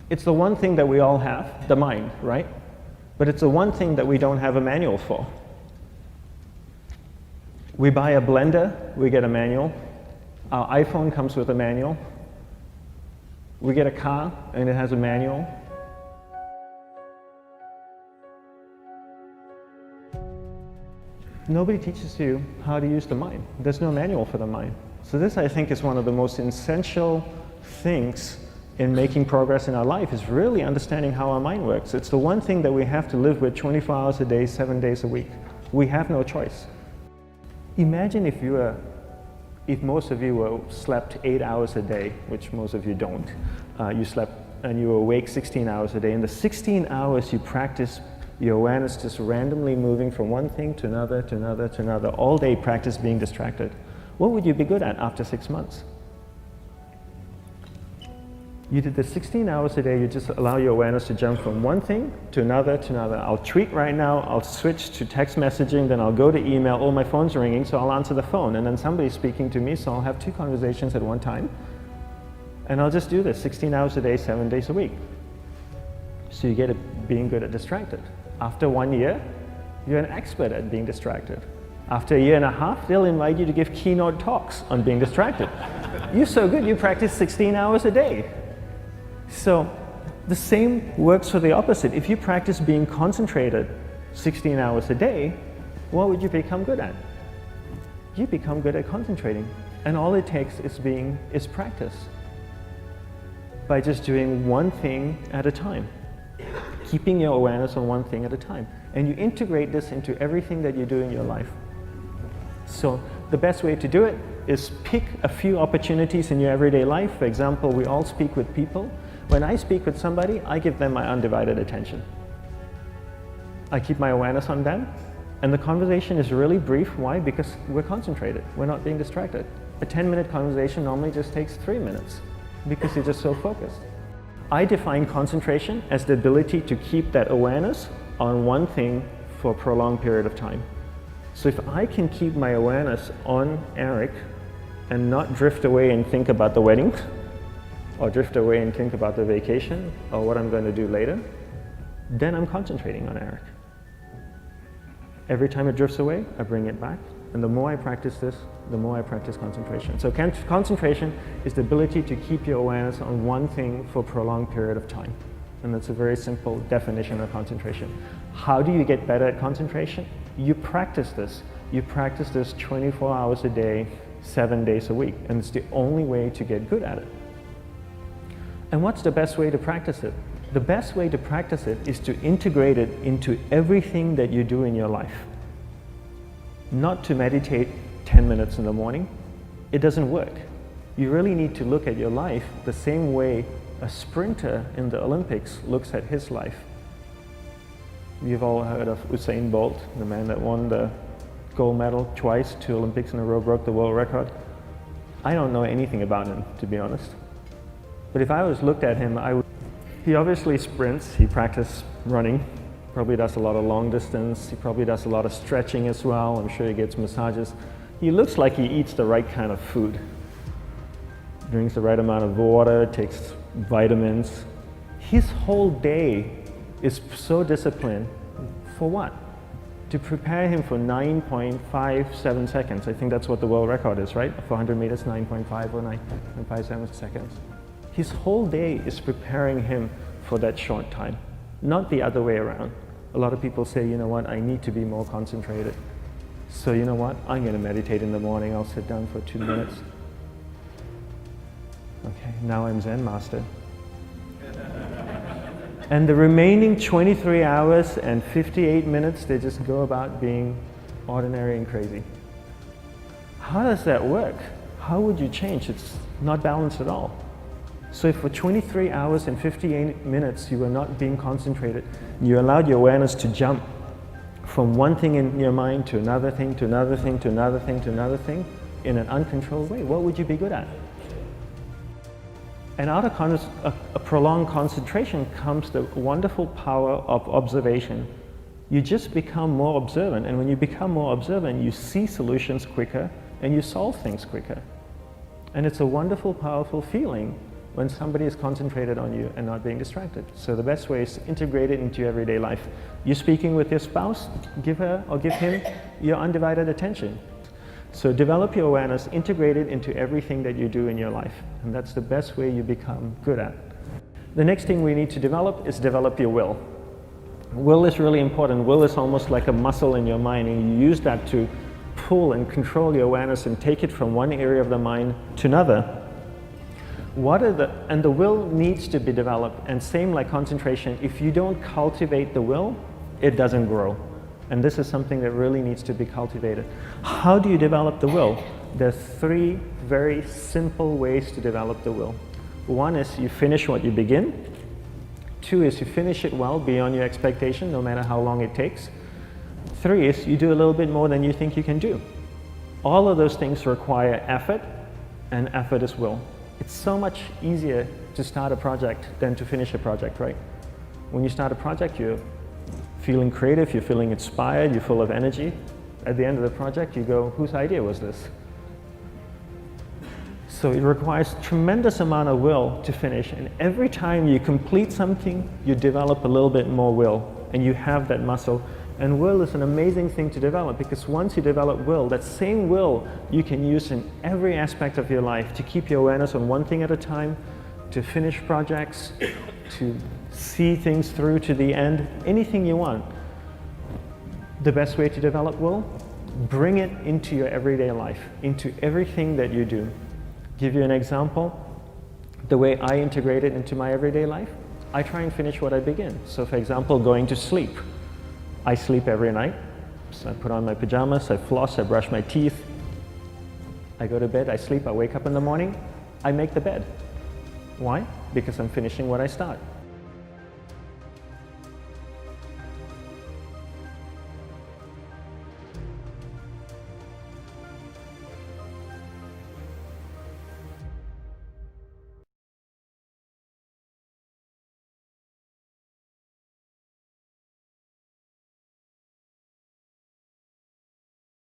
It's the one thing that we all have, the mind, right? But it's the one thing that we don't have a manual for. We buy a blender, we get a manual. Our iPhone comes with a manual. We get a car and it has a manual. Nobody teaches you how to use the mind. There's no manual for the mind. So this, I think, is one of the most essential things in making progress in our life, is really understanding how our mind works. It's the one thing that we have to live with 24 hours a day, 7 days a week. We have no choice. Imagine if most of you slept 8 hours a day, which most of you don't. You slept and you were awake 16 hours a day. In the 16 hours you practice your awareness just randomly moving from one thing to another, to another, to another, all day practice being distracted. What would you be good at after 6 months? You did this 16 hours a day, you just allow your awareness to jump from one thing to another, to another. I'll tweet right now, I'll switch to text messaging, then I'll go to email, oh, my phone's ringing, so I'll answer the phone, and then somebody's speaking to me, so I'll have 2 conversations at one time. And I'll just do this 16 hours a day, 7 days a week. So you get it being good at distracted. After 1 year, you're an expert at being distracted. After a year and a half, they'll invite you to give keynote talks on being distracted. You're so good, you practice 16 hours a day. So the same works for the opposite. If you practice being concentrated 16 hours a day, what would you become good at? You become good at concentrating. And all it takes is practice. By just doing one thing at a time. Keeping your awareness on one thing at a time. And you integrate this into everything that you do in your life. So the best way to do it is pick a few opportunities in your everyday life. For example, we all speak with people. When I speak with somebody, I give them my undivided attention. I keep my awareness on them, and the conversation is really brief. Why? Because we're concentrated. We're not being distracted. A 10-minute conversation normally just takes 3 minutes because you're just so focused. I define concentration as the ability to keep that awareness on one thing for a prolonged period of time. So if I can keep my awareness on Eric and not drift away and think about the wedding, or drift away and think about the vacation, or what I'm going to do later, then I'm concentrating on Eric. Every time it drifts away, I bring it back. And the more I practice this, the more I practice concentration. So concentration is the ability to keep your awareness on one thing for a prolonged period of time. And that's a very simple definition of concentration. How do you get better at concentration? You practice this. You practice this 24 hours a day, 7 days a week. And it's the only way to get good at it. And what's the best way to practice it? The best way to practice it is to integrate it into everything that you do in your life. Not to meditate 10 minutes in the morning. It doesn't work. You really need to look at your life the same way a sprinter in the Olympics looks at his life. You've all heard of Usain Bolt, the man that won the gold medal twice, 2 Olympics in a row, broke the world record. I don't know anything about him, to be honest. But if I was looked at him, he obviously sprints, he practices running, probably does a lot of long distance, he probably does a lot of stretching as well, I'm sure he gets massages. He looks like he eats the right kind of food. Drinks the right amount of water, takes vitamins. His whole day is so disciplined. For what? To prepare him for 9.57 seconds. I think that's what the world record is, right? For 100 meters, 9.5 or 9.57 seconds. His whole day is preparing him for that short time, not the other way around. A lot of people say, you know what, I need to be more concentrated. So you know what, I'm going to meditate in the morning, I'll sit down for 2 minutes. Okay, now I'm Zen master. And the remaining 23 hours and 58 minutes, they just go about being ordinary and crazy. How does that work? How would you change? It's not balanced at all. So if for 23 hours and 58 minutes you were not being concentrated, you allowed your awareness to jump from one thing in your mind to another thing, to another thing, to another thing, to another thing, in an uncontrolled way, what would you be good at? And out of a prolonged concentration comes the wonderful power of observation. You just become more observant, and when you become more observant, you see solutions quicker and you solve things quicker. And it's a wonderful, powerful feeling when somebody is concentrated on you and not being distracted. So the best way is to integrate it into your everyday life. You're speaking with your spouse, give her or give him your undivided attention. So develop your awareness, integrate it into everything that you do in your life. And that's the best way you become good at. The next thing we need to develop is develop your will. Will is really important. Will is almost like a muscle in your mind, and you use that to pull and control your awareness and take it from one area of the mind to another. And the will needs to be developed, and same like concentration, if you don't cultivate the will, it doesn't grow. And this is something that really needs to be cultivated. How do you develop the will? There are 3 very simple ways to develop the will. 1 is you finish what you begin. 2 is you finish it well beyond your expectation, no matter how long it takes. 3 is you do a little bit more than you think you can do. All of those things require effort, and effort is will. It's so much easier to start a project than to finish a project, right? When you start a project, you're feeling creative, you're feeling inspired, you're full of energy. At the end of the project, you go, whose idea was this? So it requires tremendous amount of will to finish, and every time you complete something, you develop a little bit more will, and you have that muscle. And will is an amazing thing to develop, because once you develop will, that same will you can use in every aspect of your life to keep your awareness on one thing at a time, to finish projects, to see things through to the end, anything you want. The best way to develop will? Bring it into your everyday life, into everything that you do. Give you an example, the way I integrate it into my everyday life, I try and finish what I begin. So for example, going to sleep. I sleep every night, so I put on my pajamas, I floss, I brush my teeth, I go to bed, I sleep, I wake up in the morning, I make the bed. Why? Because I'm finishing what I start.